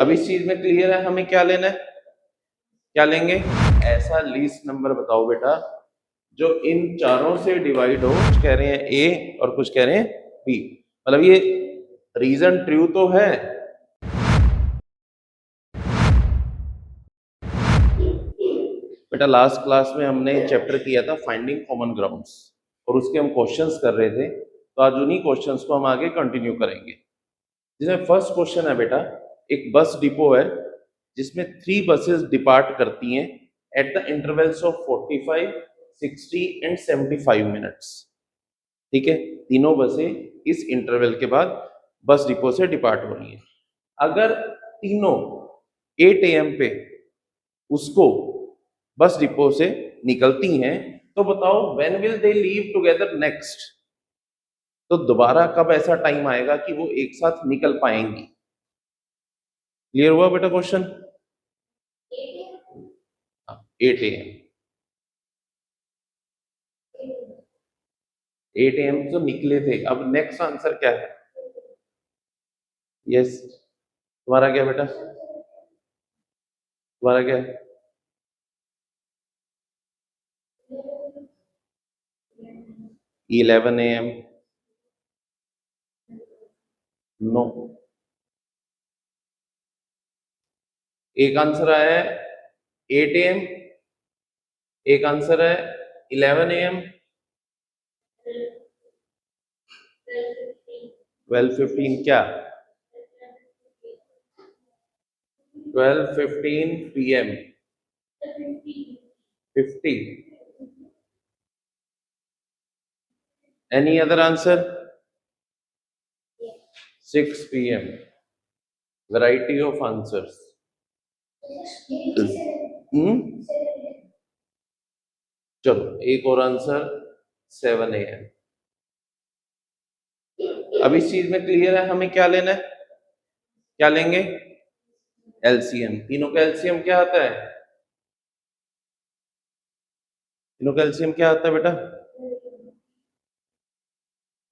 अब इस चीज में क्लियर है हमें क्या लेना है, क्या लेंगे, ऐसा लीस्ट नंबर बताओ बेटा जो इन चारों से डिवाइड हो। कुछ कह रहे हैं ए और कुछ कह रहे हैं बी, मतलब ये रीजन ट्रू तो है। बेटा लास्ट क्लास में हमने चैप्टर किया था फाइंडिंग कॉमन ग्राउंड्स और उसके हम क्वेश्चंस कर रहे थे, तो आज उन्हीं क्वेश्चंस को हम आगे कंटिन्यू करेंगे। जिसमें फर्स्ट क्वेश्चन है बेटा, एक बस डिपो है जिसमें 3 बसेस डिपार्ट करती हैं at the intervals of 45, 60 and 75 minutes. ठीक है, तीनों बसें इस इंटरवल के बाद बस डिपो से डिपार्ट हो रही हैं। अगर तीनों 8 AM पे उसको बस डिपो से निकलती हैं तो बताओ when will they leave together next, तो दोबारा कब ऐसा टाइम आएगा कि वो एक साथ निकल पाएंगी। क्लियर हुआ बेटा क्वेश्चन? 8 AM, 8 AM तो निकले थे, अब नेक्स्ट आंसर क्या है? यस, तुम्हारा क्या बेटा, तुम्हारा क्या है? 11 AM, नो। एक आंसर आया है 8 AM, एक आंसर है 11 AM, 12:15 क्या, 12:15 PM, 50। Any other answer? 6 PM. Variety of answers. चलो एक और आंसर 7 AM। अब इस चीज में क्लियर है हमें क्या लेना है, क्या लेंगे, एलसीएम। तीनों का एलसीएम क्या आता है, तीनों का एलसीएम क्या आता है बेटा?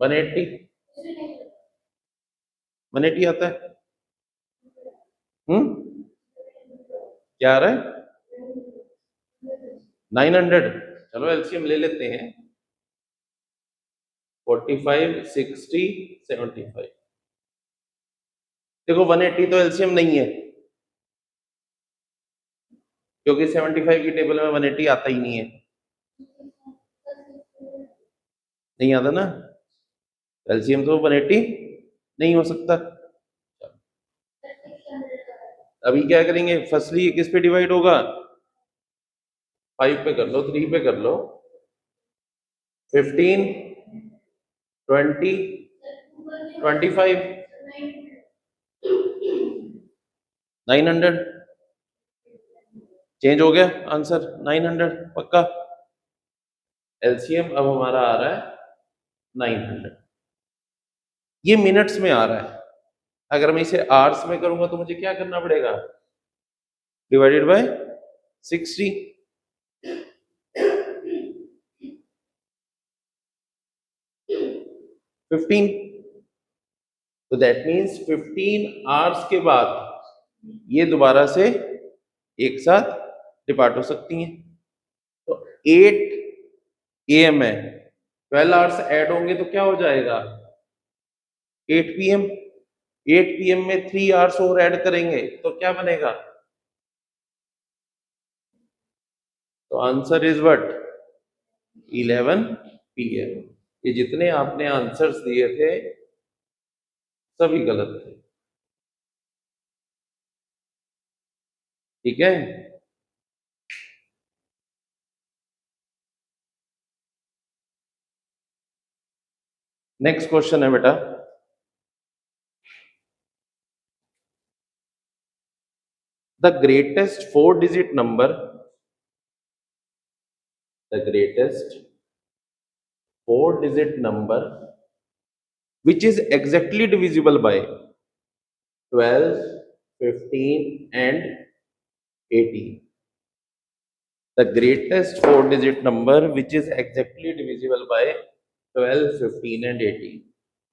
180, 180 आता है। क्या आ रहा है? 900। चलो एलसीएम ले लेते हैं, 45, 60, 75। देखो 180 तो एलसीएम नहीं है क्योंकि 75 की टेबल में 180 आता ही नहीं है, नहीं आता ना, एलसीएम तो 180 नहीं हो सकता। अभी क्या करेंगे, फर्स्टली किस पे डिवाइड होगा, 5 पे कर लो, 3 पे कर लो, 15, 20, 25, 900। चेंज हो गया आंसर 900 पक्का। एलसीएम अब हमारा आ रहा है 900। ये मिनट्स में आ रहा है, अगर मैं इसे आवर्स में करूंगा तो मुझे क्या करना पड़ेगा, डिवाइडेड बाय 60। 15, तो दैट मीन्स 15 आवर्स के बाद ये दोबारा से एक साथ डिपार्ट हो सकती हैं। तो 8 AM है, 12 आवर्स ऐड होंगे तो क्या हो जाएगा 8 PM। 8 PM में 3 आवर्स और ऐड करेंगे तो क्या बनेगा, तो आंसर इज व्हाट, 11 PM। ये जितने आपने आंसर्स दिए थे सभी गलत थे, ठीक है। नेक्स्ट क्वेश्चन है बेटा, the greatest 4-digit number, the greatest 4-digit number which is exactly divisible by 12, 15 and 18। the greatest 4-digit number which is exactly divisible by 12, 15 and 18,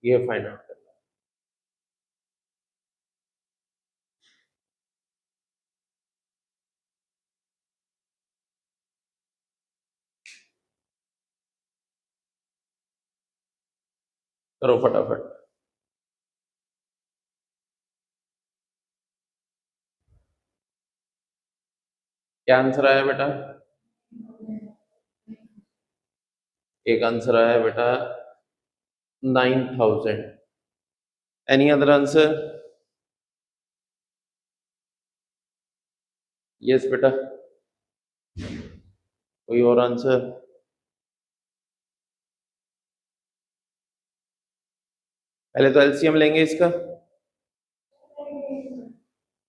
ये फाइंड आउट करना। करो फटाफट। क्या आंसर आया बेटा? एक आंसर आया बेटा 9,000। Any other answer? यस बेटा, कोई और आंसर? पहले तो एलसीएम लेंगे इसका।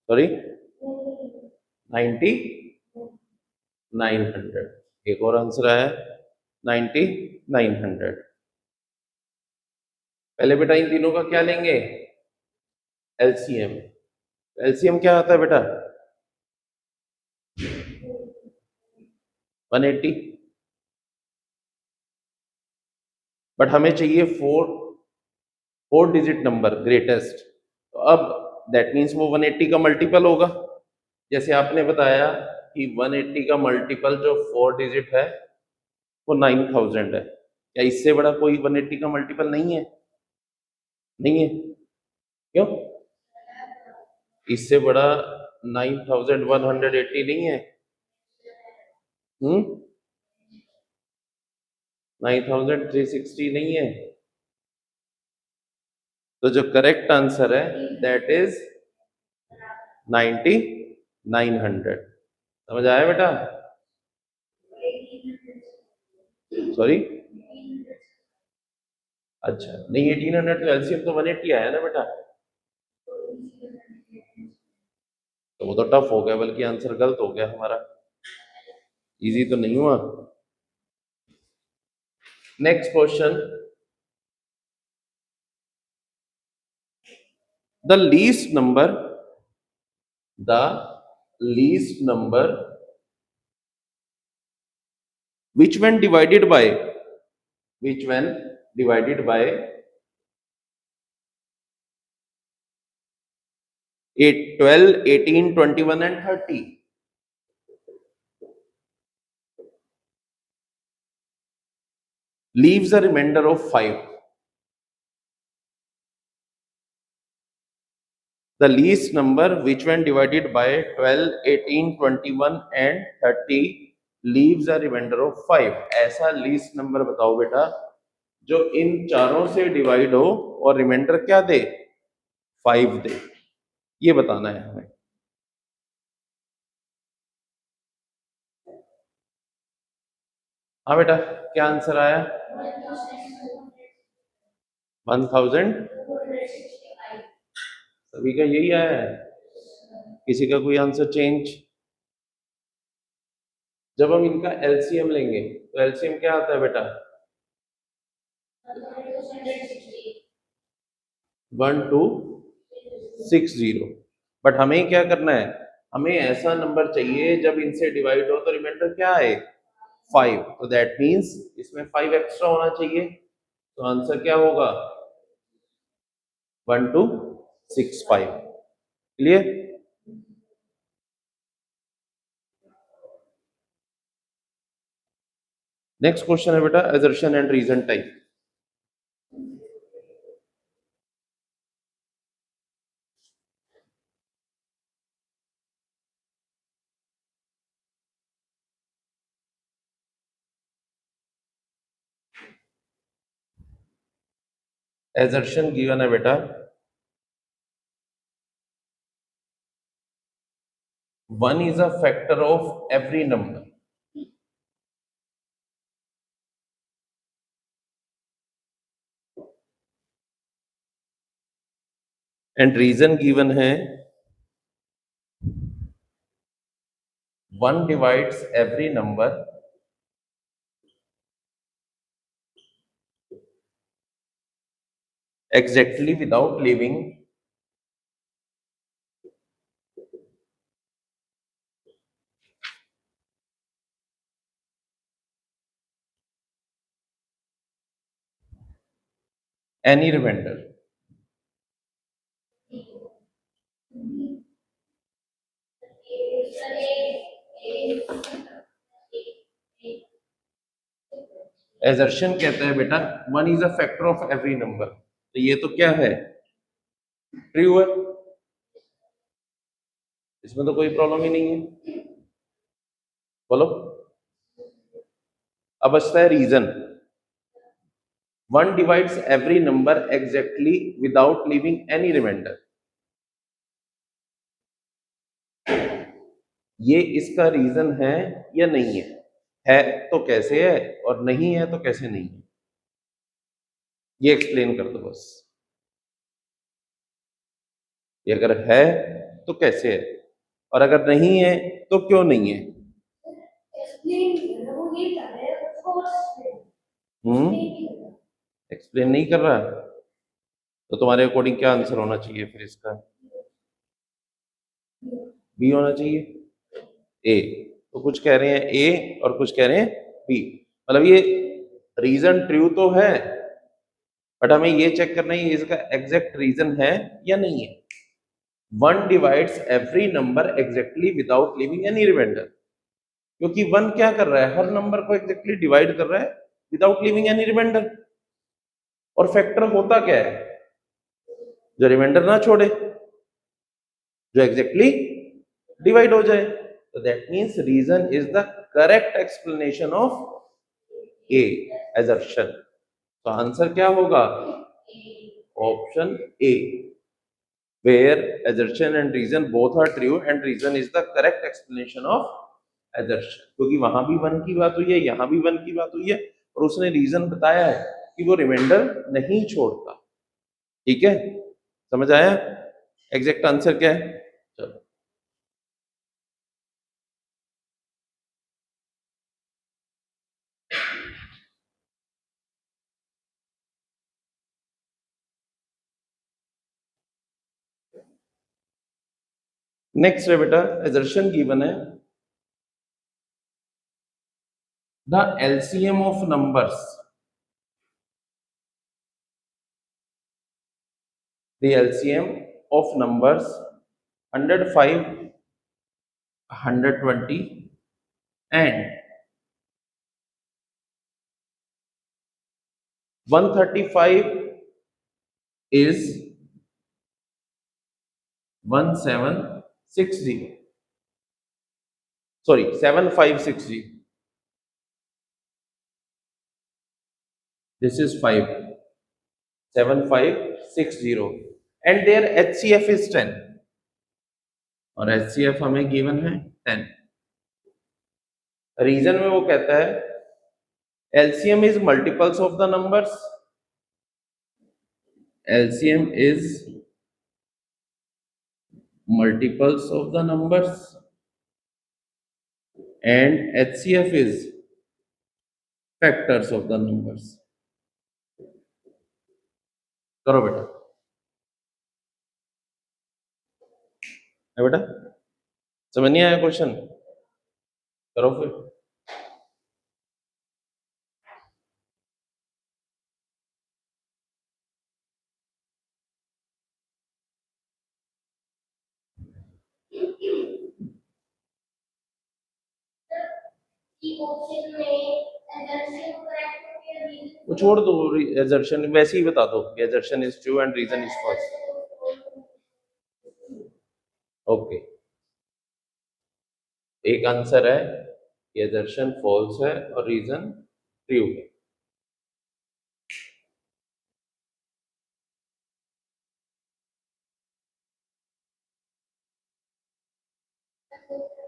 सॉरी, 9900। एक और आंसर आया 9900। पहले बेटा इन तीनों का क्या लेंगे? एलसीएम। एलसीएम क्या आता है बेटा? 180। बट हमें चाहिए फोर डिजिट नंबर ग्रेटेस्ट। तो अब दैट मीन्स वो 180 का मल्टीपल होगा। जैसे आपने बताया कि 180 का मल्टीपल जो 4 डिजिट है वो 9,000 है। क्या इससे बड़ा कोई 180 का मल्टीपल नहीं है? नहीं है। क्यों? इससे बड़ा 9,180 नहीं है। 9,360 नहीं है। तो जो करेक्ट आंसर है दैट इज 9,900। समझ आया बेटा? सॉरी, अच्छा नहीं, 1800 तो एलसीएम तो 180 आया ना बेटा, तो वो तो टफ हो गया, बल्कि आंसर गलत हो गया हमारा, इजी तो नहीं हुआ। Next question, the least number the least number which when divided by which when divided by 8 12 18 21 and 30 leaves a remainder of 5. The least number which when divided by 12 18 21 and 30 leaves a remainder of 5. ऐसा least number बताओ बेटा जो इन चारों से divide हो और reminder क्या दे? 5 दे। ये बताना है हमें। हाँ बेटा, क्या आंसर आया? 1000। सभी का यही आया है, किसी का कोई आंसर चेंज? जब हम इनका एलसीएम लेंगे तो एलसीएम क्या आता है बेटा? 1260। बट हमें क्या करना है? हमें ऐसा नंबर चाहिए जब इनसे डिवाइड हो तो रिमाइंडर क्या आए? 5। तो दैट मींस इसमें 5 एक्स्ट्रा होना चाहिए, तो आंसर क्या होगा? 1265। क्लियर? नेक्स्ट क्वेश्चन है बेटा assertion and reason type. assertion given है बेटा 1 is a factor of every number and reason given है 1 divides every number exactly without leaving any remainder. Assertion कहता है बेटा 1 is a factor of every number, तो ये तो क्या है, ट्रू है, इसमें तो कोई प्रॉब्लम ही नहीं है। बोलो। अब बचता है reason. 1 divides every number exactly without leaving any remainder. ये इसका रीजन है या नहीं है तो कैसे है, और नहीं है तो कैसे नहीं है, ये एक्सप्लेन कर दो बस। ये अगर है तो कैसे है, और अगर नहीं है तो क्यों नहीं है। एक्सप्लेन नहीं कर रहा, तो तुम्हारे अकॉर्डिंग क्या आंसर होना चाहिए फिर इसका, बी होना चाहिए। ए, तो कुछ कह रहे हैं ए और कुछ कह रहे हैं बी, मतलब ये रीजन ट्रू तो है, बट हमें ये चेक करना है इसका एग्जैक्ट रीजन है या नहीं है। 1 divides every number exactly without leaving any remainder, क्योंकि 1 क्या कर रहा है, हर नंबर को एग्जैक्टली डिवाइड कर रहा है विदाउट लिविंग एनी रिमाइंडर। और फैक्टर होता क्या है, जो रिमाइंडर ना छोड़े, जो एग्जैक्टली डिवाइड हो जाए। तो that means reason is the correct explanation of a assertion। तो आंसर क्या होगा, option A, where assertion and reason both are true and reason is the correct explanation of assertion। क्योंकि वहां भी 1 की बात हुई है, यहां भी 1 की बात हुई है, और उसने रीजन बताया है कि वो रिमाइंडर नहीं छोड़ता। ठीक है, समझ आया एग्जैक्ट आंसर क्या है। चलो नेक्स्ट है बेटा, assertion गिवन है the LCM of numbers, the LCM of numbers 105, 120 and 135 is 1760, sorry 7560, this is 5, 7560 and their HCF is 10 और HCF हमें गिवन है 10। रीजन में वो कहता है LCM is multiples of the numbers, LCM is multiples of the numbers and HCF is factors of the numbers। करो बेटा, है बेटा, समझ नहीं आया क्वेश्चन, करो फिर। वो छोड़ दो, assertion वैसे ही बता दो, assertion is true and reason is false। Okay, एक आंसर है कि assertion false है और रीजन ट्रू है।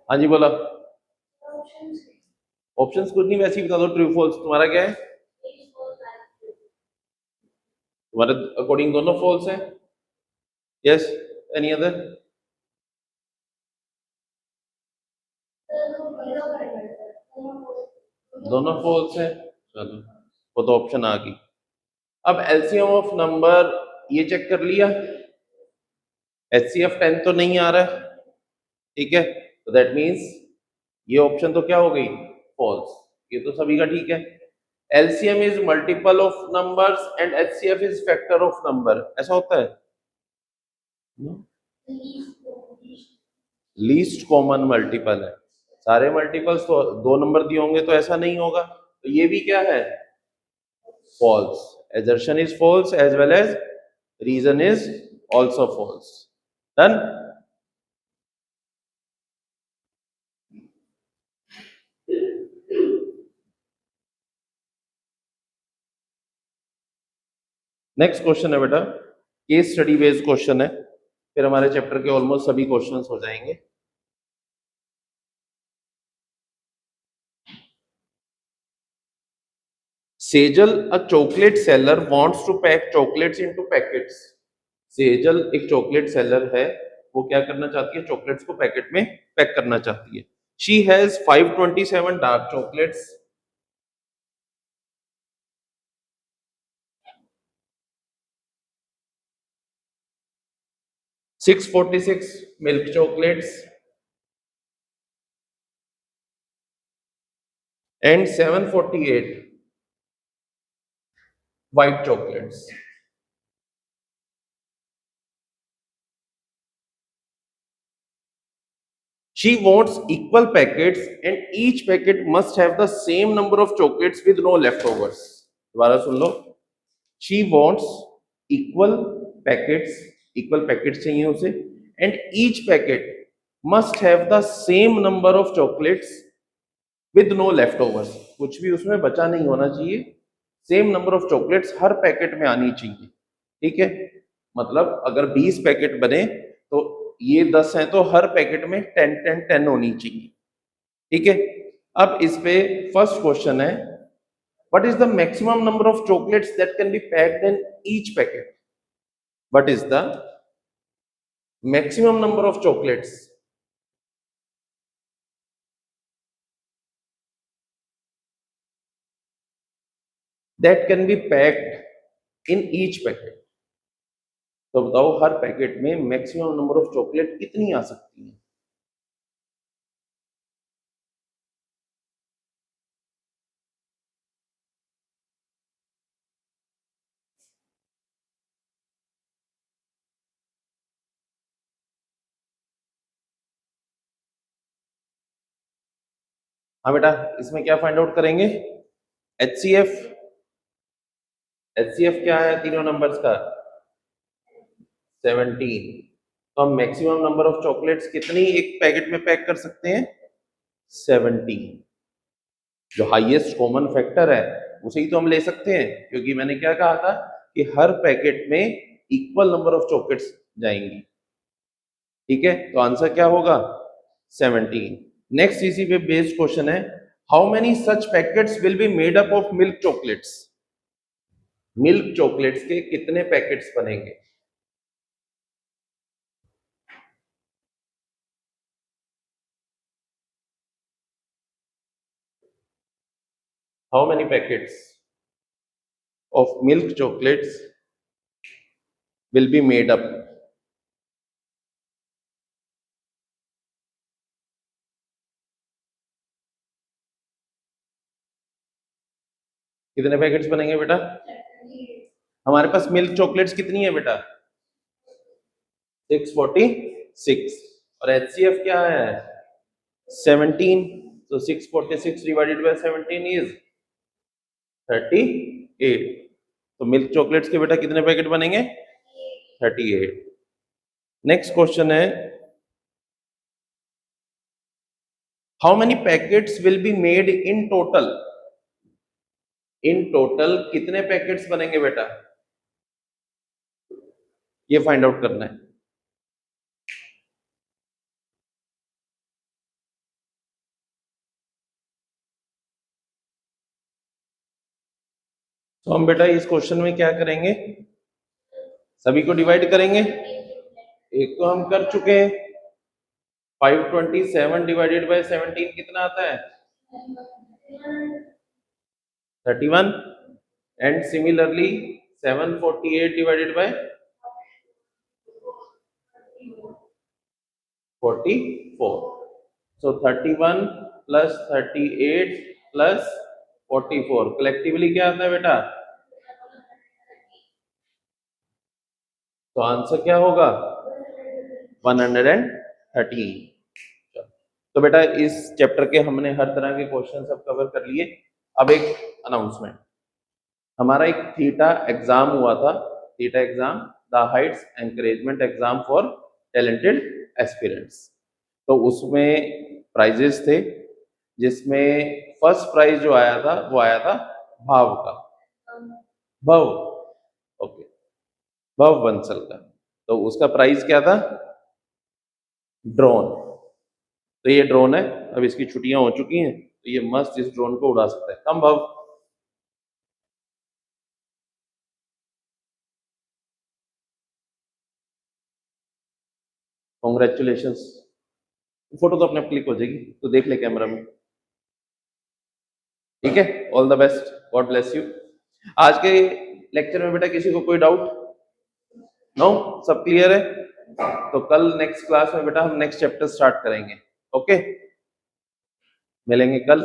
हाँ जी बोला, ऑप्शंस कुछ नहीं, वैसे ही बता दो ट्रू फॉल्स। तुम्हारा क्या है, तुम्हारे अकॉर्डिंग दोनों फॉल्स है। यस, एनी अदर, दोनों फॉल्स है। चलो वो तो ऑप्शन आ गई। अब एलसीएम ऑफ नंबर ये चेक कर लिया, HCF 10 तो नहीं आ रहा है, ठीक है, तो दैट मींस ये ऑप्शन तो क्या हो गई, फॉल्स। ये तो सभी का ठीक है। LCM is multiple of numbers and HCF is factor of number, ऐसा होता है। लीस्ट कॉमन मल्टीपल है, सारे मल्टीपल्स तो 2 नंबर दिए होंगे तो ऐसा नहीं होगा। तो ये भी क्या है, false. Assertion is false as well as reason is also false. Done. Next question है बेटा, केस स्टडी बेस्ड क्वेश्चन है, फिर हमारे चैप्टर के ऑलमोस्ट सभी क्वेश्चंस हो जाएंगे। Sejal, a chocolate seller wants to pack chocolates into packets. Sejal एक चॉकलेट सेलर है, वो क्या करना चाहती है, चॉकलेट्स को पैकेट में पैक करना चाहती है। She has 527 dark chocolates, 646 milk chocolates and 748 white chocolates. She wants equal packets and each packet must have the same number of chocolates with no leftovers. दोबारा सुन लो, she wants equal packets चाहिए उसे, and each packet must have the same number of chocolates with no leftovers. कुछ भी उसमें बचा नहीं होना चाहिए, same number of chocolates her packet में आनी चाहिए। ठीक है, मतलब अगर 20 पैकेट बने तो ये 10 हैं तो हर पैकेट में 10 होनी चाहिए। ठीक है, अब इस पे फर्स्ट क्वेश्चन है, what is the maximum number of chocolates that can be packed in each packet? What is the maximum number of chocolates that can be packed in each packet? तो बताओ हर पैकेट में maximum number of chocolate कितनी आ सकती है? हाँ बेटा, इसमें क्या फाइंड आउट करेंगे? HCF। HCF क्या है तीनों नंबर्स का? 17। तो हम मैक्सिमम नंबर ऑफ चॉकलेट्स कितनी एक पैकेट में पैक कर सकते हैं? 17। जो हाईएस्ट कॉमन फैक्टर है उसे ही तो हम ले सकते हैं, क्योंकि मैंने क्या कहा था कि हर पैकेट में इक्वल नंबर ऑफ चॉकलेट्स जाएंगी। ठीक है, तो आंसर क्या होगा? 17। नेक्स्ट इसी पे बेस्ड क्वेश्चन है, how many such packets will be made up of milk chocolates? Milk chocolates के कितने पैकेट्स बनेंगे? How many packets of milk chocolates will be made up? कितने पैकेट्स बनेंगे बेटा? हमारे पास मिल्क चॉकलेट्स कितनी है बेटा? 646 और HCF क्या है? 17। तो 646 डिवाइडेड बाय 17 इज 38। तो मिल्क चॉकलेट्स के बेटा कितने पैकेट बनेंगे? 38। नेक्स्ट क्वेश्चन है, how many packets will be made in total? In total कितने पैकेट्स बनेंगे बेटा? ये फाइंड आउट करना है। तो हम बेटा इस क्वेश्चन में क्या करेंगे, सभी को डिवाइड करेंगे। एक तो हम कर चुके हैं, 527 डिवाइडेड बाय 17 कितना आता है? 31। And similarly 748 divided by 44। So 31 plus 38 plus 44 collectively क्या आता है बेटा? तो आंसर क्या होगा? 113। तो बेटा इस चैप्टर के हमने हर तरह के क्वेश्चन सब कवर कर लिए। अब एक अनाउंसमेंट, हमारा एक थीटा एग्जाम हुआ था, theta exam, the Heights encouragement exam for talented aspirants. तो उसमें प्राइजेस थे, जिसमें फर्स्ट प्राइज जो आया था वो आया था भाव का, भव, ओके, भव बंसल का। तो उसका प्राइस क्या था? ड्रोन। तो ये ड्रोन है, अब इसकी छुट्टियां हो चुकी हैं, तो ये मस्त इस ड्रोन को उड़ा सकता है। कम भव। कॉन्ग्रेचुलेशन। फोटो तो अपने आप क्लिक हो जाएगी, तो देख ले कैमरा में। ठीक है, all the best, God bless you. आज के लेक्चर में बेटा किसी को कोई डाउट? नो, सब क्लियर है? तो कल नेक्स्ट क्लास में बेटा हम नेक्स्ट चैप्टर स्टार्ट करेंगे। ओके, मिलेंगे कल।